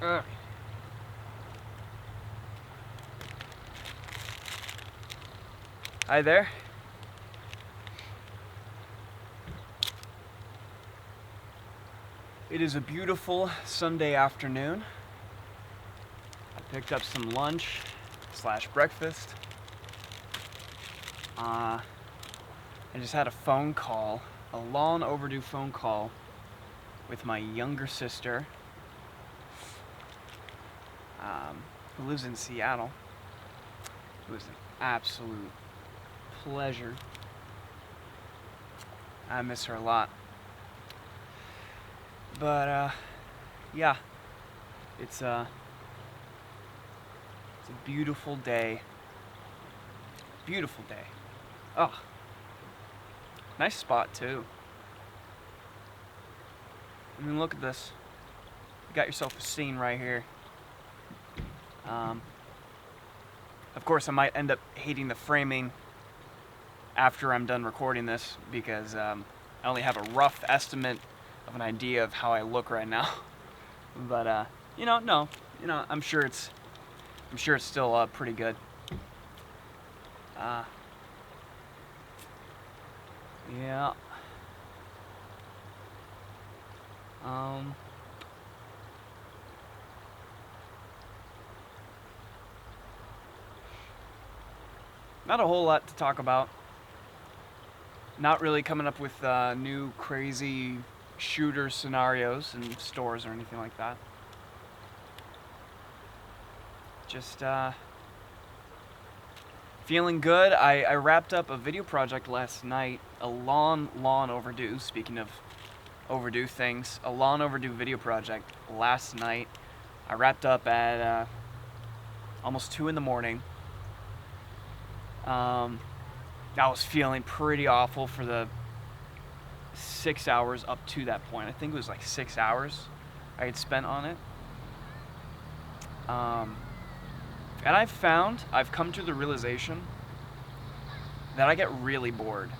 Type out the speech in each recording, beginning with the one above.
Ugh. Hi there. It is a beautiful Sunday afternoon. I picked up some lunch / breakfast. I just had a phone call, a long overdue phone call with my younger sister, who lives in Seattle. It was an absolute pleasure. I miss her a lot. But yeah, it's a beautiful day. Beautiful day. Oh, nice spot too. I mean, look at this. You got yourself a scene right here. Of course, I might end up hating the framing after I'm done recording this because I only have a rough estimate of an idea of how I look right now. But I'm sure it's still pretty good. Yeah. Not a whole lot to talk about. Not really coming up with new crazy shooter scenarios in stores or anything like that. Just feeling good. I wrapped up a video project last night, a long overdue. Speaking of overdue things, a long overdue video project last night. I wrapped up at almost 2 in the morning. I was feeling pretty awful for the 6 hours up to that point. I think it was like 6 hours I had spent on it. And I've come to the realization that I get really bored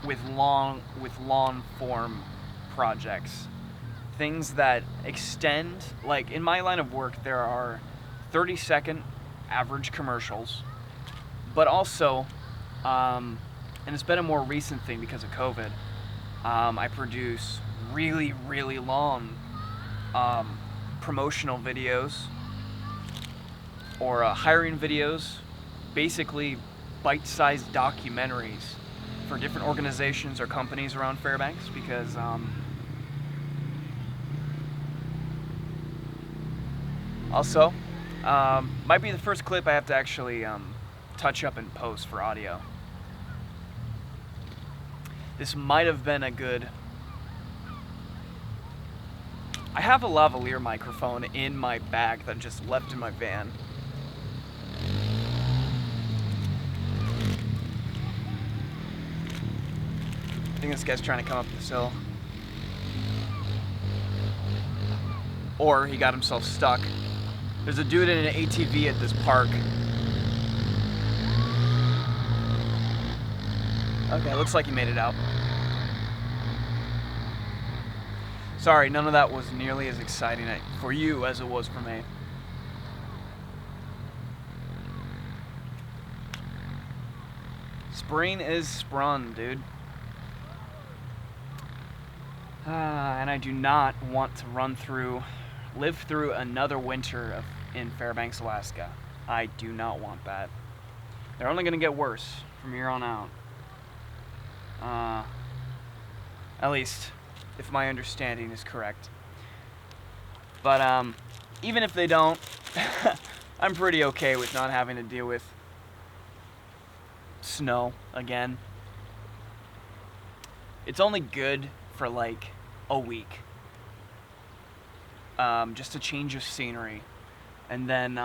with long form projects. Things that extend, like in my line of work, there are 30-second average commercials, but also, and it's been a more recent thing because of COVID, I produce really long promotional videos or hiring videos, basically bite-sized documentaries for different organizations or companies around Fairbanks because also might be the first clip I have to actually touch up and post for audio. This might have been a good... I have a lavalier microphone in my bag that I just left in my van. I think this guy's trying to come up this hill. Or he got himself stuck. There's a dude in an ATV at this park. Okay, looks like he made it out. Sorry, none of that was nearly as exciting for you as it was for me. Spring is sprung, dude. And I do not want to live through another winter in Fairbanks, Alaska. I do not want that. They're only going to get worse from here on out. At least, if my understanding is correct. But even if they don't, I'm pretty okay with not having to deal with snow again. It's only good for like a week. Just a change of scenery. And then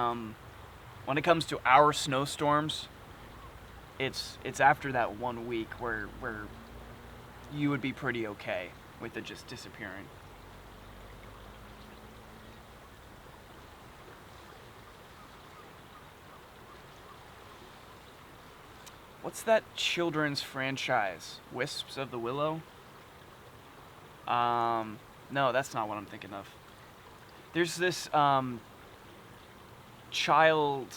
when it comes to our snowstorms, it's after that 1 week where you would be pretty okay with it just disappearing. What's that children's franchise? Wisps of the Willow? No, that's not what I'm thinking of. There's this child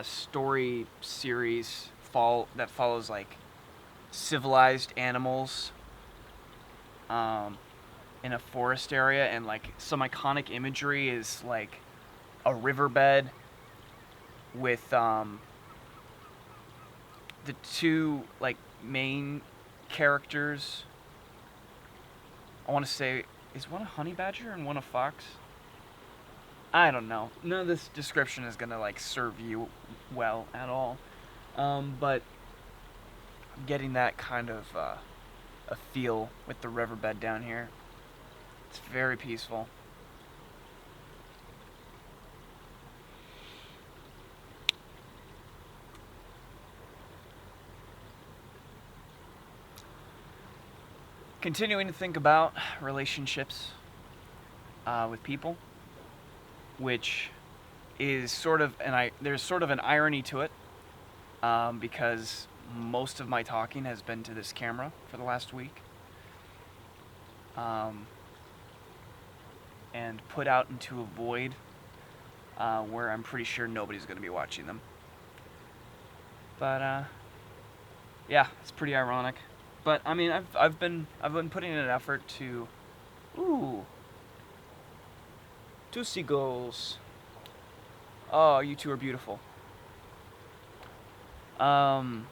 story series that follows like civilized animals in a forest area, and like some iconic imagery is like a riverbed with the two like main characters. I want to say, is one a honey badger and one a fox? I don't know. None of this description is gonna like serve you well at all. But I'm getting that kind of a feel with the riverbed down here. It's very peaceful. Continuing to think about relationships with people, which is sort of there's sort of an irony to it, because most of my talking has been to this camera for the last week, and put out into a void where I'm pretty sure nobody's going to be watching them. But yeah, it's pretty ironic. But I mean, I've been putting in an effort to, two seagulls. Oh, you two are beautiful. Trying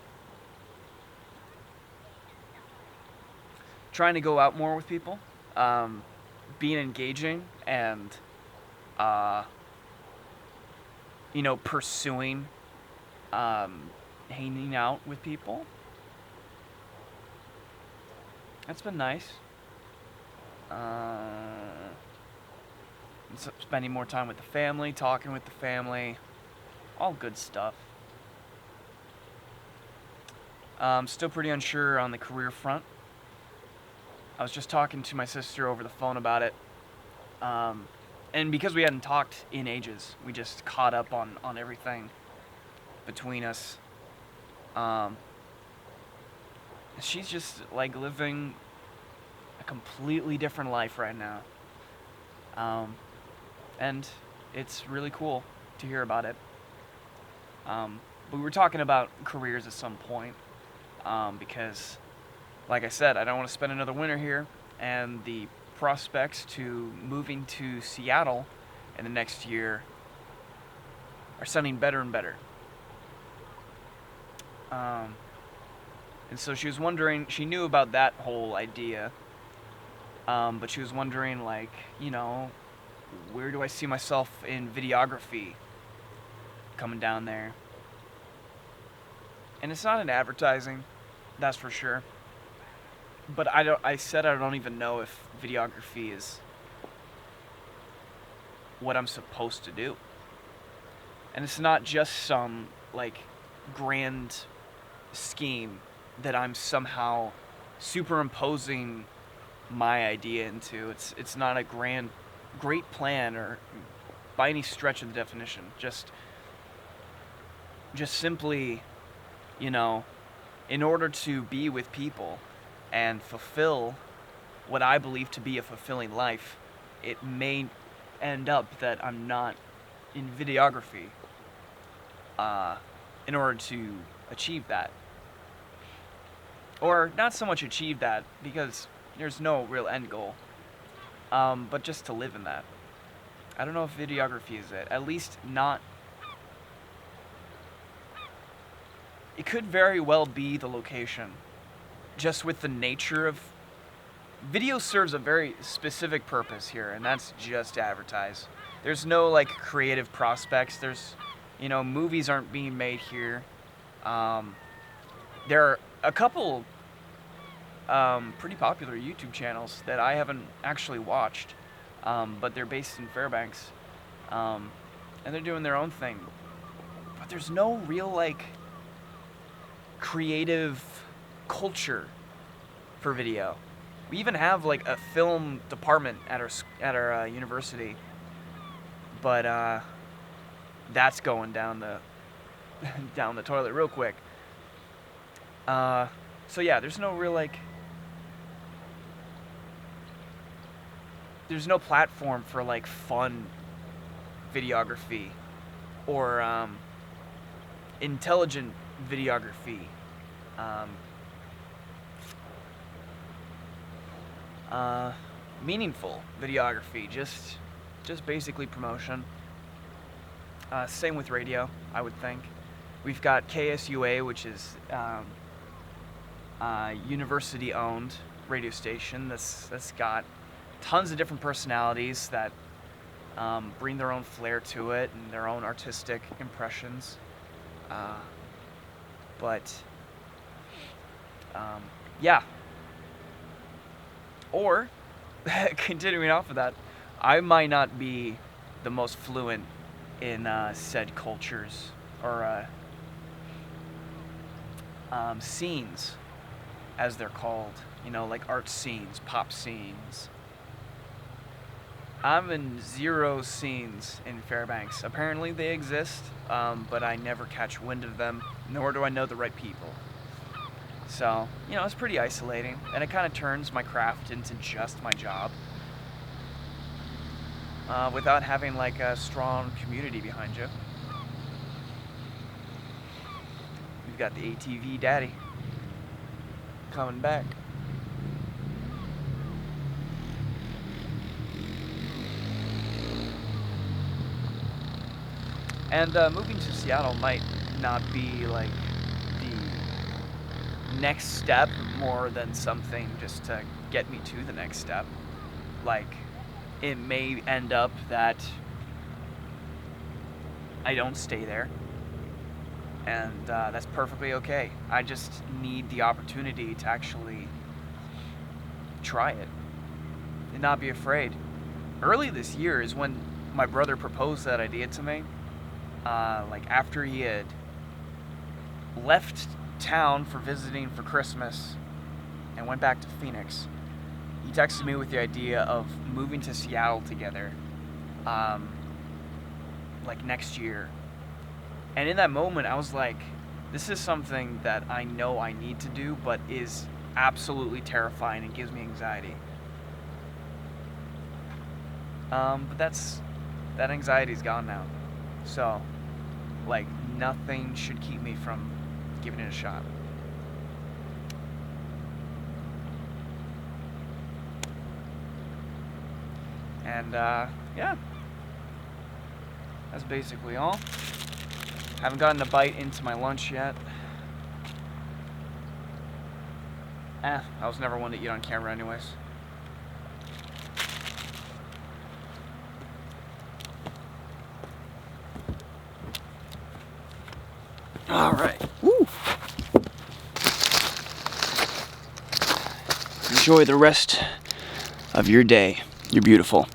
to go out more with people, being engaging, and pursuing hanging out with people. That's been nice. Spending more time with the family, talking with the family, all good stuff. Still pretty unsure on the career front. I was just talking to my sister over the phone about it. And because we hadn't talked in ages, we just caught up on everything between us. She's just like living a completely different life right now. And it's really cool to hear about it. But we were talking about careers at some point, because, like I said, I don't want to spend another winter here, and the prospects to moving to Seattle in the next year are sounding better and better. And so she was wondering, she knew about that whole idea, but she was wondering, like, where do I see myself in videography coming down there? And it's not in advertising, that's for sure. But I said I don't even know if videography is what I'm supposed to do. And it's not just some like grand scheme that I'm somehow superimposing my idea into. It's not a great plan or by any stretch of the definition. Just simply, in order to be with people and fulfill what I believe to be a fulfilling life, it may end up that I'm not in videography in order to achieve that. Or not so much achieve that, because there's no real end goal, but just to live in that. I don't know if videography is it. At least not. It could very well be the location, just with the nature of video serves a very specific purpose here, and that's just to advertise. There's no like creative prospects. There's, movies aren't being made here. There are a couple pretty popular YouTube channels that I haven't actually watched, but they're based in Fairbanks, and they're doing their own thing. But there's no real like creative culture for video. We even have like a film department at our university, but that's going down the down the toilet real quick. So yeah, there's no real like there's no platform for like fun videography or intelligent videography. Um, Meaningful videography, just basically promotion. Same with radio, I would think. We've got KSUA, which is university-owned radio station that's got tons of different personalities that bring their own flair to it and their own artistic impressions. But yeah. Or, continuing off of that, I might not be the most fluent in said cultures or scenes, as they're called. You know, like art scenes, pop scenes. I'm in 0 scenes in Fairbanks. Apparently they exist, but I never catch wind of them, nor do I know the right people. So, you know, it's pretty isolating, and it kind of turns my craft into just my job, without having like a strong community behind you. We've got the ATV daddy coming back. And moving to Seattle might not be like the next step more than something just to get me to the next step. Like, it may end up that I don't stay there, and that's perfectly okay. I just need the opportunity to actually try it and not be afraid. Early this year is when my brother proposed that idea to me. Like after he had left town for visiting for Christmas and went back to Phoenix, he texted me with the idea of moving to Seattle together, like next year. And in that moment, I was like, this is something that I know I need to do, but is absolutely terrifying and gives me anxiety. But that anxiety's gone now. So, like, nothing should keep me from giving it a shot. And, yeah. That's basically all. Haven't gotten a bite into my lunch yet. I was never one to eat on camera anyways. All right. Woo. Enjoy the rest of your day. You're beautiful.